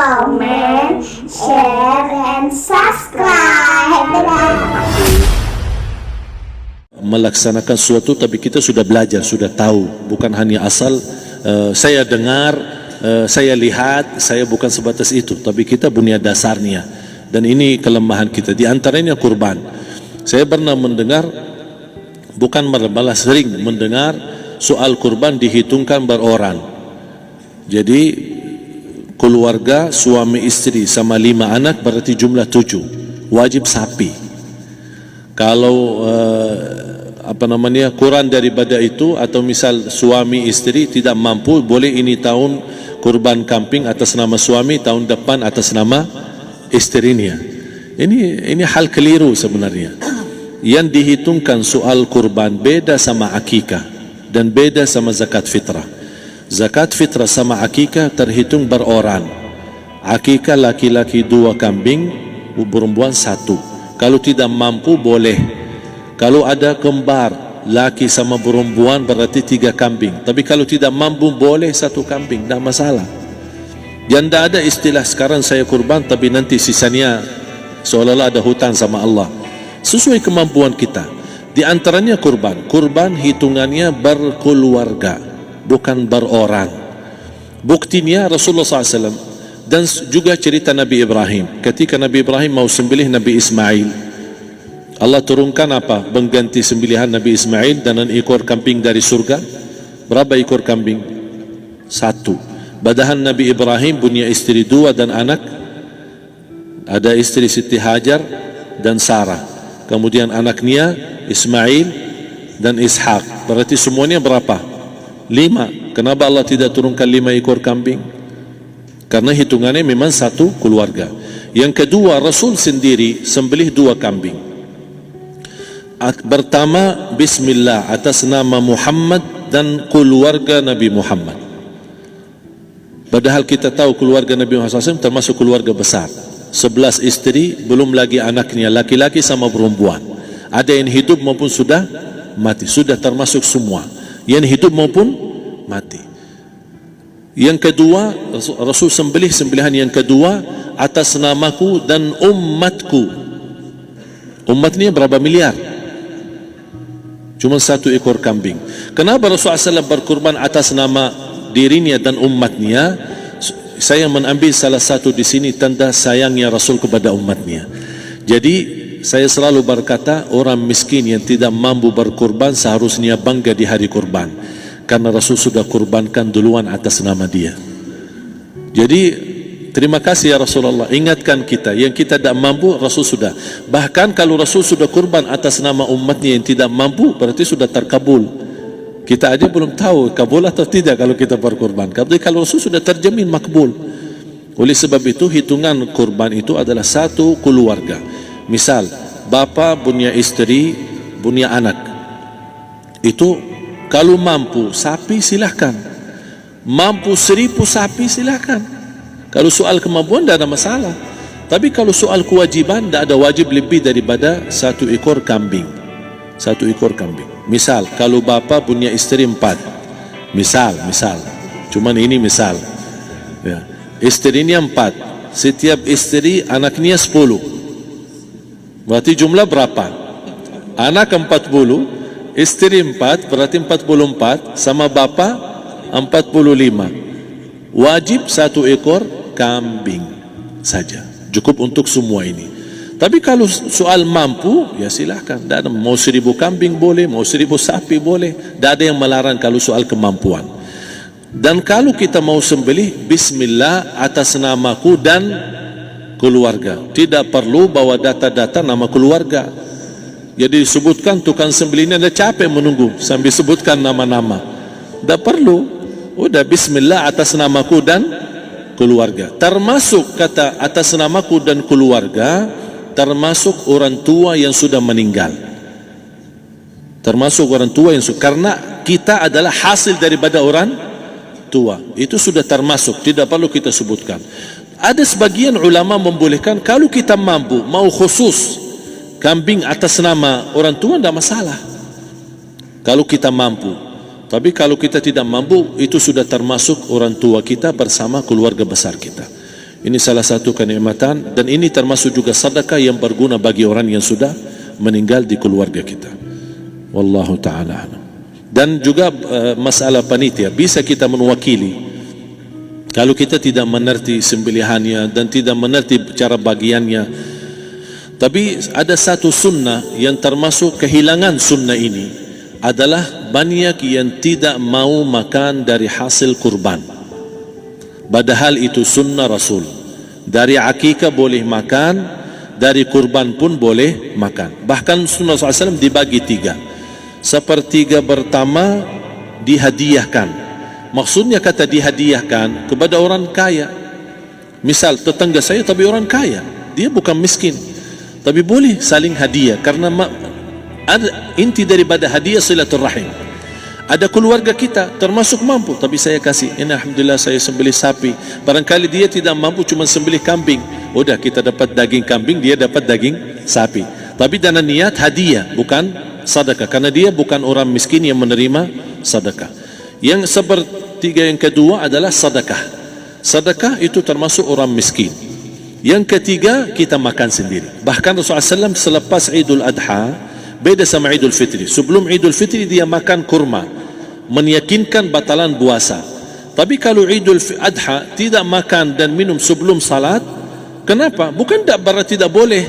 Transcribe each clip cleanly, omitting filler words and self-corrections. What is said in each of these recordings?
comment, share, and subscribe. Melaksanakan sesuatu tapi kita sudah belajar, sudah tahu, bukan hanya asal saya dengar, saya lihat, saya bukan sebatas itu, tapi kita punya dasarnya. Dan ini kelemahan kita, di antaranya kurban. Saya pernah mendengar, bukan malah sering mendengar soal kurban dihitungkan beroran. Jadi keluarga suami istri sama 5 anak berarti jumlah 7, wajib sapi. Kalau kurang daripada itu, atau misal suami istri tidak mampu, boleh ini tahun kurban kambing atas nama suami, tahun depan atas nama istrinya. Ini hal keliru sebenarnya. Yang dihitungkan soal kurban beda sama akikah dan beda sama zakat fitrah. Zakat fitrah sama akikah terhitung beroran. Akikah laki-laki 2 kambing, perempuan 1. Kalau tidak mampu boleh. Kalau ada kembar laki sama perempuan berarti 3 kambing. Tapi kalau tidak mampu boleh 1 kambing, tidak masalah. Yang tidak ada istilah sekarang saya kurban tapi nanti sisanya seolah-olah ada hutang sama Allah. Sesuai kemampuan kita. Di antaranya kurban. Kurban hitungannya berkeluarga, bukan beroran. Buktinya Rasulullah SAW dan juga cerita Nabi Ibrahim. Ketika Nabi Ibrahim mau sembelih Nabi Ismail, Allah turunkan apa? Mengganti sembelihan Nabi Ismail dengan ekor kambing dari surga. Berapa ekor kambing? 1. Padahal Nabi Ibrahim punya istri 2 dan anak. Ada istri Siti Hajar dan Sarah. Kemudian anaknya Ismail dan Ishak. Berarti semuanya berapa? 5. Kenapa Allah tidak turunkan 5 ekor kambing? Karena hitungannya memang 1 keluarga. Yang kedua, Rasul sendiri sembelih 2 kambing. Pertama, Bismillah atas nama Muhammad dan keluarga Nabi Muhammad. Padahal kita tahu keluarga Nabi Muhammad SAW termasuk keluarga besar. 11 istri, belum lagi anaknya, laki-laki sama perempuan. Ada yang hidup maupun sudah mati, sudah termasuk semua. Yang hidup maupun mati. Yang kedua, Rasul sembelihan yang kedua atas namaku dan umatku. Umatnya berapa miliar? Cuma 1 ekor kambing. Kenapa Rasulullah SAW berkurban atas nama dirinya dan umatnya? Saya mengambil salah satu di sini tanda sayangnya Rasul kepada umatnya. Jadi saya selalu berkata, orang miskin yang tidak mampu berkurban seharusnya bangga di hari kurban, karena Rasul sudah kurbankan duluan atas nama dia. Jadi terima kasih ya Rasulullah, ingatkan kita. Yang kita tidak mampu, Rasul sudah. Bahkan kalau Rasul sudah kurban atas nama umatnya yang tidak mampu, berarti sudah terkabul. Kita aja belum tahu kabul atau tidak kalau kita berkurban. Tapi kalau Rasul sudah terjamin makbul. Oleh sebab itu hitungan kurban itu adalah 1 keluarga. Misal bapa punya istri, punya anak. Itu kalau mampu sapi silahkan. Mampu 1000 sapi silahkan. Kalau soal kemampuan tidak ada masalah. Tapi kalau soal kewajiban, tidak ada wajib lebih daripada 1 ekor kambing. 1 ekor kambing. Misal kalau bapa punya istri 4, misal cuman ini misal ya. Istrinya 4, setiap istri anaknya 10, berarti jumlah berapa? Anak 40, istri 4, berarti 44, sama bapa 45. Wajib 1 ekor kambing saja, cukup untuk semua ini. Tapi kalau soal mampu, ya silahkan. Mau 1000 kambing boleh, mau 1000 sapi boleh. Tidak ada yang melarang kalau soal kemampuan. Dan kalau kita mau sembelih, Bismillah atas namaku dan keluarga. Tidak perlu bawa data-data nama keluarga. Jadi disebutkan tukang sembelihnya ada capek menunggu sambil sebutkan nama-nama. Tidak perlu. Udah Bismillah atas namaku dan keluarga. Termasuk kata atas namaku dan keluarga, termasuk orang tua yang sudah meninggal. Termasuk orang tua yang karena kita adalah hasil daripada orang tua. Itu sudah termasuk, tidak perlu kita sebutkan. Ada sebagian ulama membolehkan kalau kita mampu, mau khusus kambing atas nama orang tua, tidak masalah. Kalau kita mampu. Tapi kalau kita tidak mampu, itu sudah termasuk orang tua kita bersama keluarga besar kita. Ini salah satu kenikmatan, dan ini termasuk juga sedekah yang berguna bagi orang yang sudah meninggal di keluarga kita. Wallahu ta'ala a'lam. Dan juga masalah panitia, bisa kita mewakili. Kalau kita tidak mengerti sembelihannya dan tidak mengerti cara bagiannya. Tapi ada satu sunnah yang termasuk kehilangan sunnah ini adalah banyak yang tidak mau makan dari hasil kurban. Padahal itu sunnah Rasul. Dari akikah boleh makan, dari kurban pun boleh makan. Bahkan sunnah SAW dibagi 3. Sepertiga pertama dihadiahkan. Maksudnya kata dihadiahkan kepada orang kaya. Misal tetangga saya tapi orang kaya, dia bukan miskin, tapi boleh saling hadiah. Karena inti daripada hadiah silaturrahim. Ada keluarga kita termasuk mampu, tapi saya kasih, ini alhamdulillah saya sembelih sapi. Barangkali dia tidak mampu, cuma sembelih kambing. Udah, kita dapat daging kambing, dia dapat daging sapi. Tapi dengan niat hadiah, bukan sedekah, karena dia bukan orang miskin yang menerima sedekah. Yang sepertiga yang kedua adalah sedekah. Sedekah itu termasuk orang miskin. Yang ketiga, kita makan sendiri. Bahkan Rasulullah SAW selepas Idul Adha, beda sama Idul Fitri. Sebelum Idul Fitri dia makan kurma, meyakinkan batalan puasa. Tapi kalau Idul Adha tidak makan dan minum sebelum salat, kenapa? Bukan berarti tidak boleh.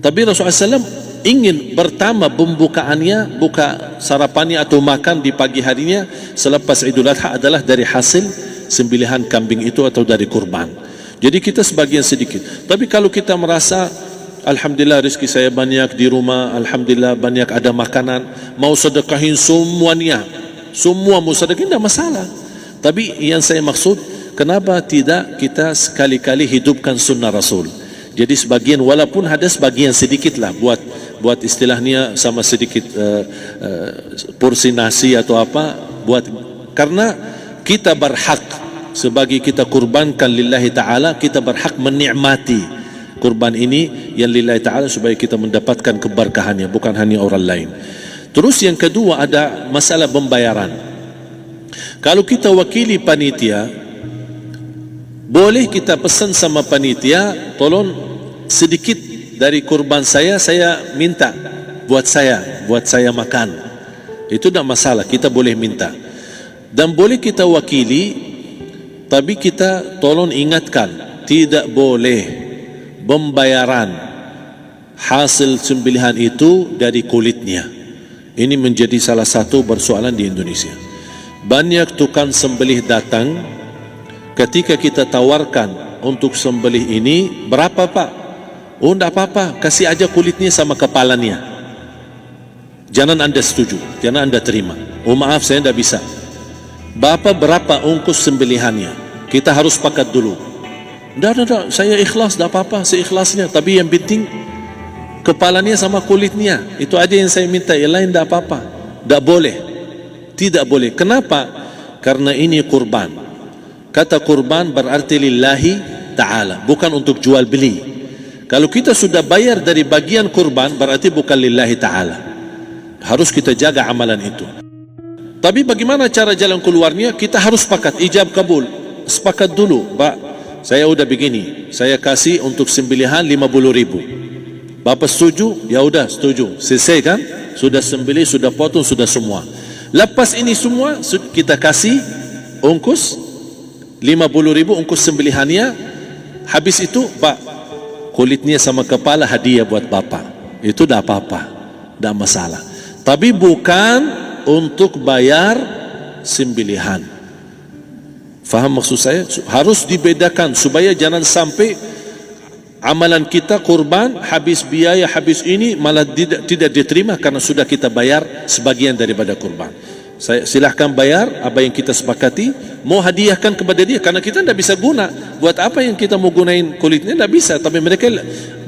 Tapi Rasulullah SAW ingin pertama pembukaannya, buka sarapannya atau makan di pagi harinya selepas Idul Adha adalah dari hasil sembelihan kambing itu atau dari kurban. Jadi kita sebagian sedikit. Tapi kalau kita merasa alhamdulillah rezeki saya banyak di rumah, alhamdulillah banyak ada makanan, mau sedekahin semuanya, semua mau sedekahin, tidak masalah. Tapi yang saya maksud, kenapa tidak kita sekali-kali hidupkan sunnah Rasul? Jadi sebagian, walaupun ada sebagian sedikit lah, buat istilahnya sama sedikit porsi nasi atau apa, karena kita berhak sebagai kita kurbankan lillahi ta'ala, kita berhak menikmati kurban ini yang lillahi ta'ala supaya kita mendapatkan keberkahannya, bukan hanya orang lain. Terus yang kedua ada masalah pembayaran. Kalau kita wakili panitia, boleh kita pesan sama panitia, tolong sedikit dari kurban saya minta buat saya makan. Itu tidak masalah, kita boleh minta. Dan boleh kita wakili, tapi kita tolong ingatkan, tidak boleh pembayaran hasil sembelihan itu dari kulitnya. Ini menjadi salah satu persoalan di Indonesia. Banyak tukang sembelih datang, ketika kita tawarkan untuk sembelih ini, berapa pak? Oh tidak apa-apa, kasih aja kulitnya sama kepalanya. Jangan anda setuju, jangan anda terima. Oh maaf, saya tidak bisa. Bapak berapa ongkos sembelihannya? Kita harus sepakat dulu. Tidak, saya ikhlas, tidak apa-apa, seikhlasnya. Tapi yang penting kepalanya sama kulitnya. Itu aja yang saya minta, yang lain tidak apa-apa. Tidak boleh. Tidak boleh. Kenapa? Karena ini kurban. Kata kurban berarti lillahi ta'ala, bukan untuk jual beli. Kalau kita sudah bayar dari bagian kurban, berarti bukan lillahi ta'ala. Harus kita jaga amalan itu. Tapi bagaimana cara jalan keluarnya? Kita harus sepakat, ijab kabul. Sepakat dulu, Pak, saya udah begini, saya kasih untuk sembelihan 50.000. Bapak setuju? Ya udah setuju. Selesai kan? Sudah sembelih, sudah potong, sudah semua. Lepas ini semua kita kasih ongkos 50.000 ongkos sembelihannya. Habis itu, Pak, kulitnya sama kepala hadiah buat Bapak. Itu dah apa-apa, dah masalah. Tapi bukan untuk bayar sembelihan. Faham maksud saya? Harus dibedakan supaya jangan sampai amalan kita kurban habis biaya, habis ini malah tidak diterima karena sudah kita bayar sebagian daripada kurban. Saya silahkan bayar apa yang kita sepakati, mau hadiahkan kepada dia karena kita tidak bisa guna. Buat apa yang kita mau gunain kulitnya? Tidak bisa. Tapi mereka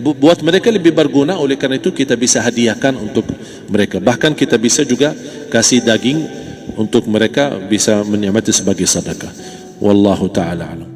buat mereka lebih berguna, oleh karena itu kita bisa hadiahkan untuk mereka. Bahkan kita bisa juga kasih daging untuk mereka bisa menikmati sebagai sedekah. Wallahu ta'ala alam.